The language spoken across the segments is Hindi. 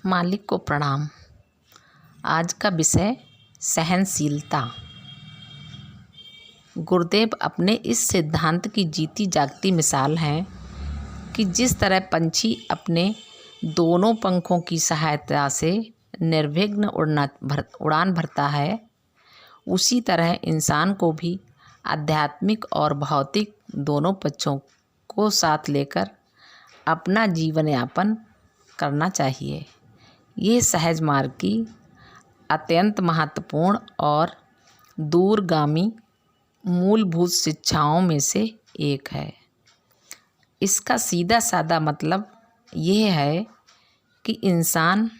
मालिक को प्रणाम। आज का विषय सहनशीलता। गुरुदेव अपने इस सिद्धांत की जीती जागती मिसाल हैं कि जिस तरह पंछी अपने दोनों पंखों की सहायता से निर्विघ्न उड़ान भरता है, उसी तरह इंसान को भी आध्यात्मिक और भौतिक दोनों पक्षों को साथ लेकर अपना जीवन यापन करना चाहिए। ये सहज मार्ग की अत्यंत महत्वपूर्ण और दूरगामी मूलभूत शिक्षाओं में से एक है। इसका सीधा साधा मतलब यह है कि इंसान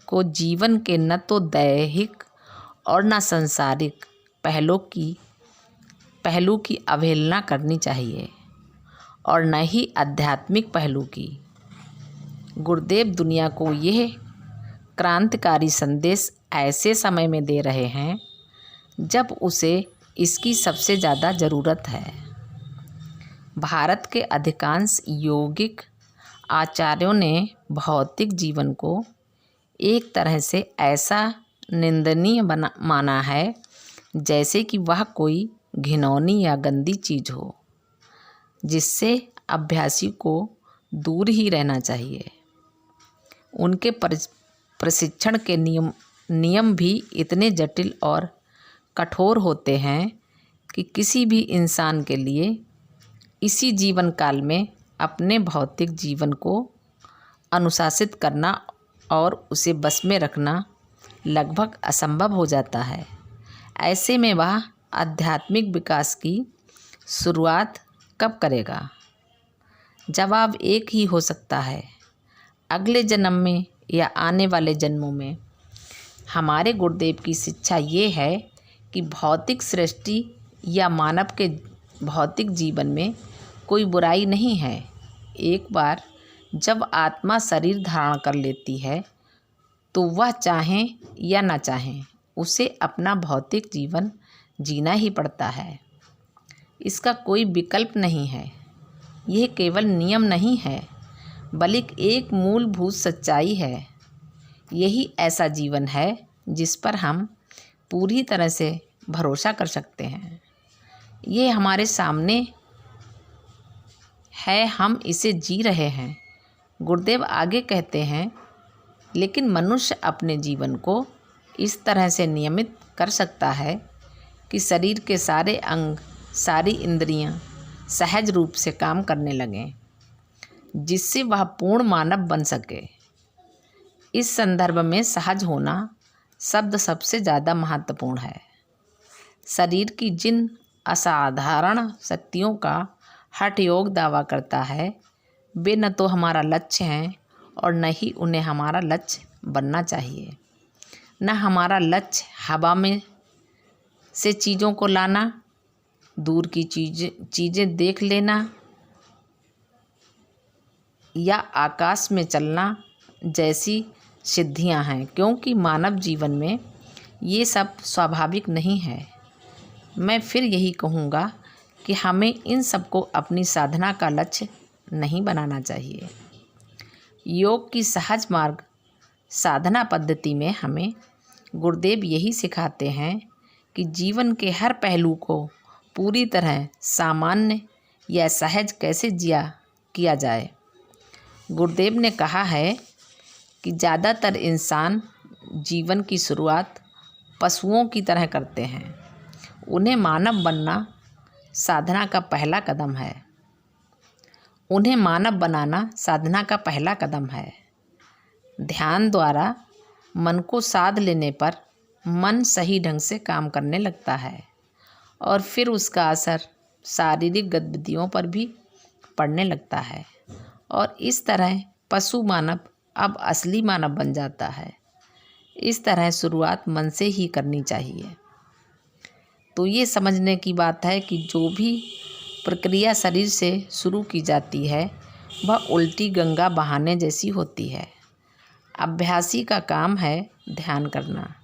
को जीवन के न तो दैहिक और न सांसारिक पहलू की अवहेलना करनी चाहिए और न ही आध्यात्मिक पहलू की। गुरुदेव दुनिया को यह क्रांतिकारी संदेश ऐसे समय में दे रहे हैं जब उसे इसकी सबसे ज़्यादा ज़रूरत है। भारत के अधिकांश योगिक आचार्यों ने भौतिक जीवन को एक तरह से ऐसा निंदनीय माना है जैसे कि वह कोई घिनौनी या गंदी चीज़ हो, जिससे अभ्यासी को दूर ही रहना चाहिए। उनके प्रशिक्षण के नियम भी इतने जटिल और कठोर होते हैं कि किसी भी इंसान के लिए इसी जीवन काल में अपने भौतिक जीवन को अनुशासित करना और उसे बस में रखना लगभग असंभव हो जाता है। ऐसे में वह आध्यात्मिक विकास की शुरुआत कब करेगा? जवाब एक ही हो सकता है, अगले जन्म में या आने वाले जन्मों में। हमारे गुरुदेव की शिक्षा ये है कि भौतिक सृष्टि या मानव के भौतिक जीवन में कोई बुराई नहीं है। एक बार जब आत्मा शरीर धारण कर लेती है तो वह चाहें या ना चाहें उसे अपना भौतिक जीवन जीना ही पड़ता है। इसका कोई विकल्प नहीं है। यह केवल नियम नहीं है बल्कि एक मूलभूत सच्चाई है। यही ऐसा जीवन है जिस पर हम पूरी तरह से भरोसा कर सकते हैं। ये हमारे सामने है, हम इसे जी रहे हैं। गुरुदेव आगे कहते हैं, लेकिन मनुष्य अपने जीवन को इस तरह से नियमित कर सकता है कि शरीर के सारे अंग, सारी इंद्रियां सहज रूप से काम करने लगें, जिससे वह पूर्ण मानव बन सके। इस संदर्भ में सहज होना शब्द सबसे ज़्यादा महत्वपूर्ण है। शरीर की जिन असाधारण शक्तियों का हठ योग दावा करता है, वे न तो हमारा लक्ष्य हैं और न ही उन्हें हमारा लक्ष्य बनना चाहिए। न हमारा लक्ष्य हवा में से चीज़ों को लाना, दूर की चीज़ें देख लेना या आकाश में चलना जैसी सिद्धियां हैं, क्योंकि मानव जीवन में ये सब स्वाभाविक नहीं है। मैं फिर यही कहूँगा कि हमें इन सबको अपनी साधना का लक्ष्य नहीं बनाना चाहिए। योग की सहज मार्ग साधना पद्धति में हमें गुरुदेव यही सिखाते हैं कि जीवन के हर पहलू को पूरी तरह सामान्य या सहज कैसे किया जाए। गुरुदेव ने कहा है कि ज़्यादातर इंसान जीवन की शुरुआत पशुओं की तरह करते हैं। उन्हें मानव बनना साधना का पहला कदम है। उन्हें मानव बनाना साधना का पहला कदम है। ध्यान द्वारा मन को साध लेने पर मन सही ढंग से काम करने लगता है और फिर उसका असर शारीरिक गतिविधियों पर भी पड़ने लगता है और इस तरह पशु मानव अब असली मानव बन जाता है। इस तरह शुरुआत मन से ही करनी चाहिए। तो ये समझने की बात है कि जो भी प्रक्रिया शरीर से शुरू की जाती है वह उल्टी गंगा बहाने जैसी होती है। अभ्यासी का काम है ध्यान करना।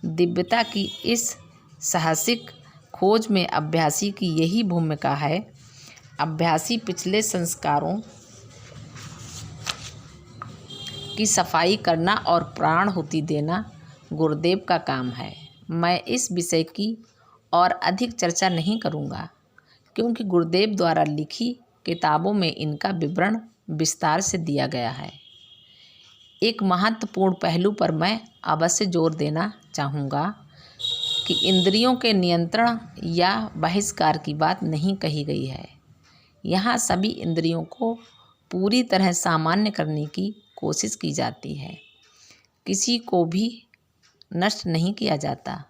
दिव्यता की इस साहसिक खोज में अभ्यासी की यही भूमिका है। अभ्यासी पिछले संस्कारों की सफाई करना और प्राणाहुति देना गुरुदेव का काम है। मैं इस विषय की और अधिक चर्चा नहीं करूँगा, क्योंकि गुरुदेव द्वारा लिखी किताबों में इनका विवरण विस्तार से दिया गया है। एक महत्वपूर्ण पहलू पर मैं अवश्य जोर देना चाहूँगा कि इंद्रियों के नियंत्रण या बहिष्कार की बात नहीं कही गई है। यहाँ सभी इंद्रियों को पूरी तरह सामान्य करने की कोशिश की जाती है, किसी को भी नष्ट नहीं किया जाता।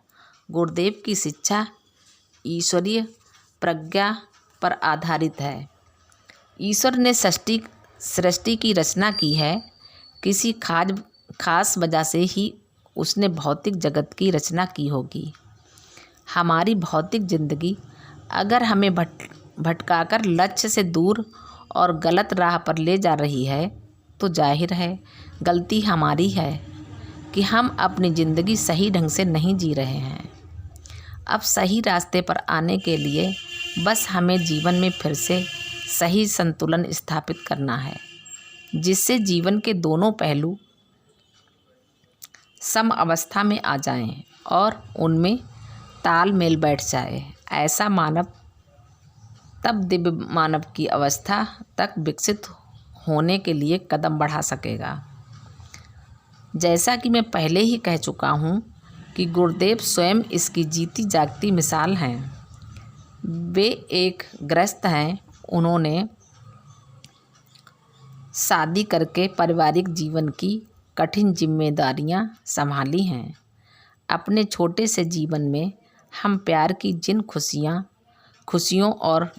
गुरुदेव की शिक्षा ईश्वरीय प्रज्ञा पर आधारित है। ईश्वर ने सृष्टि की रचना की है। किसी खास वजह से ही उसने भौतिक जगत की रचना की होगी। हमारी भौतिक जिंदगी अगर हमें भटकाकर लक्ष्य से दूर और गलत राह पर ले जा रही है, तो जाहिर है गलती हमारी है कि हम अपनी ज़िंदगी सही ढंग से नहीं जी रहे हैं। अब सही रास्ते पर आने के लिए बस हमें जीवन में फिर से सही संतुलन स्थापित करना है, जिससे जीवन के दोनों पहलू सम अवस्था में आ जाएं और उनमें तालमेल बैठ जाए। ऐसा मानव तब दिव्य मानव की अवस्था तक विकसित होने के लिए कदम बढ़ा सकेगा। जैसा कि मैं पहले ही कह चुका हूँ कि गुरुदेव स्वयं इसकी जीती जागती मिसाल हैं। वे एक गृहस्थ हैं। उन्होंने शादी करके पारिवारिक जीवन की कठिन जिम्मेदारियां संभाली हैं। अपने छोटे से जीवन में हम प्यार की जिन खुशियों और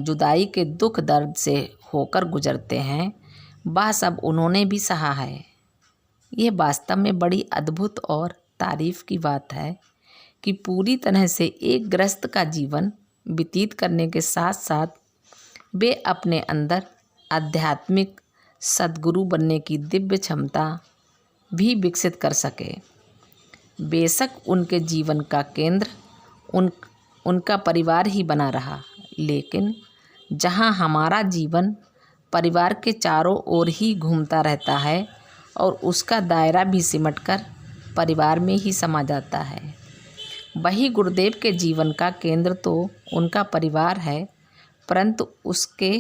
जुदाई के दुख दर्द से होकर गुजरते हैं, वह सब उन्होंने भी सहा है। यह वास्तव में बड़ी अद्भुत और तारीफ़ की बात है कि पूरी तरह से एक गृहस्थ का जीवन व्यतीत करने के साथ साथ वे अपने अंदर आध्यात्मिक सद्गुरु बनने की दिव्य क्षमता भी विकसित कर सके। बेशक उनके जीवन का केंद्र उनका परिवार ही बना रहा, लेकिन जहाँ हमारा जीवन परिवार के चारों ओर ही घूमता रहता है और उसका दायरा भी सिमटकर परिवार में ही समा जाता है, वही गुरुदेव के जीवन का केंद्र तो उनका परिवार है, परंतु उसके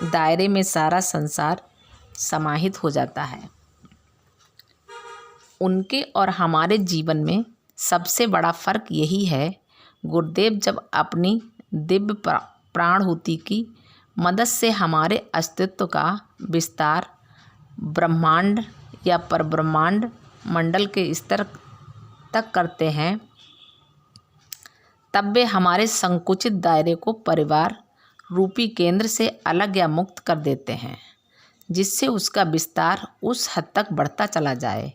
दायरे में सारा संसार समाहित हो जाता है। उनके और हमारे जीवन में सबसे बड़ा फ़र्क यही है, गुरुदेव जब अपनी दिव्य प्राणाहुति की मदद से हमारे अस्तित्व का विस्तार ब्रह्मांड या परब्रह्मांड मंडल के स्तर तक करते हैं, तब वे हमारे संकुचित दायरे को परिवार रूपी केंद्र से अलग या मुक्त कर देते हैं, जिससे उसका विस्तार उस हद तक बढ़ता चला जाए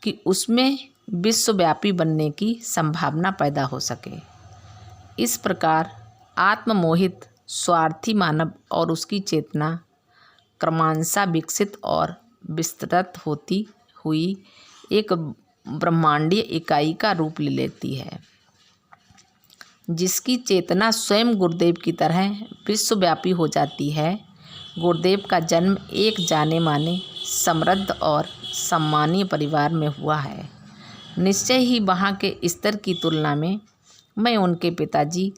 कि उसमें विश्वव्यापी बनने की संभावना पैदा हो सके। इस प्रकार आत्ममोहित स्वार्थी मानव और उसकी चेतना क्रमशः विकसित और विस्तृत होती हुई एक ब्रह्मांडीय इकाई का रूप ले लेती है, जिसकी चेतना स्वयं गुरुदेव की तरह विश्वव्यापी हो जाती है। गुरुदेव का जन्म एक जाने माने समृद्ध और सम्मानीय परिवार में हुआ है। निश्चय ही वहाँ के स्तर की तुलना में मैं उनके पिताजी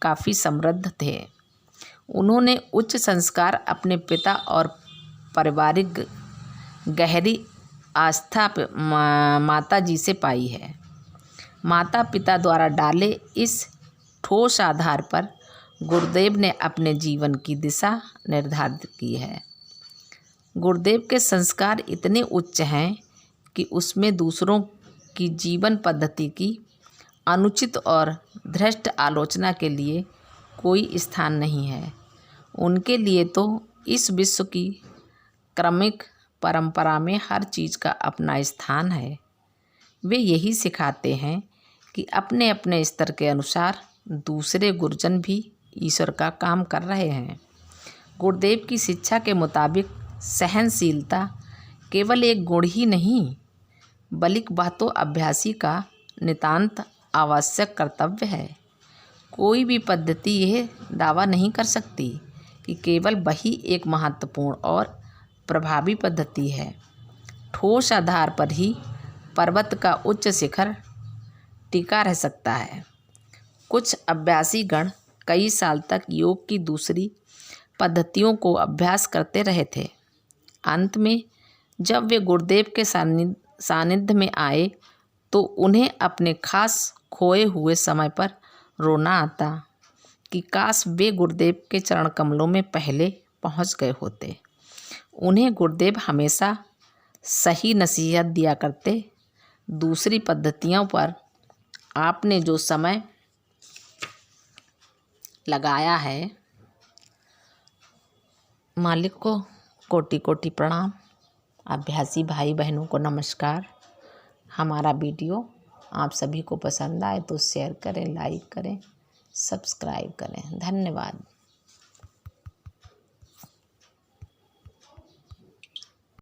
काफ़ी समृद्ध थे। उन्होंने उच्च संस्कार अपने पिता और पारिवारिक गहरी आस्था माता जी से पाई है। माता पिता द्वारा डाले इस ठोस आधार पर गुरुदेव ने अपने जीवन की दिशा निर्धारित की है। गुरुदेव के संस्कार इतने उच्च हैं कि उसमें दूसरों की जीवन पद्धति की अनुचित और भ्रष्ट आलोचना के लिए कोई स्थान नहीं है। उनके लिए तो इस विश्व की क्रमिक परंपरा में हर चीज़ का अपना स्थान है। वे यही सिखाते हैं कि अपने अपने स्तर के अनुसार दूसरे गुरुजन भी ईश्वर का काम कर रहे हैं। गुरुदेव की शिक्षा के मुताबिक सहनशीलता केवल एक गुण ही नहीं, बल्कि वह तो अभ्यासी का नितांत आवश्यक कर्तव्य है। कोई भी पद्धति यह दावा नहीं कर सकती कि केवल वही एक महत्वपूर्ण और प्रभावी पद्धति है। ठोस आधार पर ही पर्वत का उच्च शिखर टिका रह सकता है। कुछ अभ्यासी गण कई साल तक योग की दूसरी पद्धतियों को अभ्यास करते रहे थे। अंत में जब वे गुरुदेव के सानिध्य में आए तो उन्हें अपने खास खोए हुए समय पर रोना आता कि काश वे गुरुदेव के चरण कमलों में पहले पहुंच गए होते। उन्हें गुरुदेव हमेशा सही नसीहत दिया करते। दूसरी पद्धतियों पर आपने जो समय लगाया है, मालिक को कोटि कोटि प्रणाम। अभ्यासी भाई बहनों को नमस्कार। हमारा वीडियो आप सभी को पसंद आए तो शेयर करें, लाइक करें, सब्सक्राइब करें। धन्यवाद।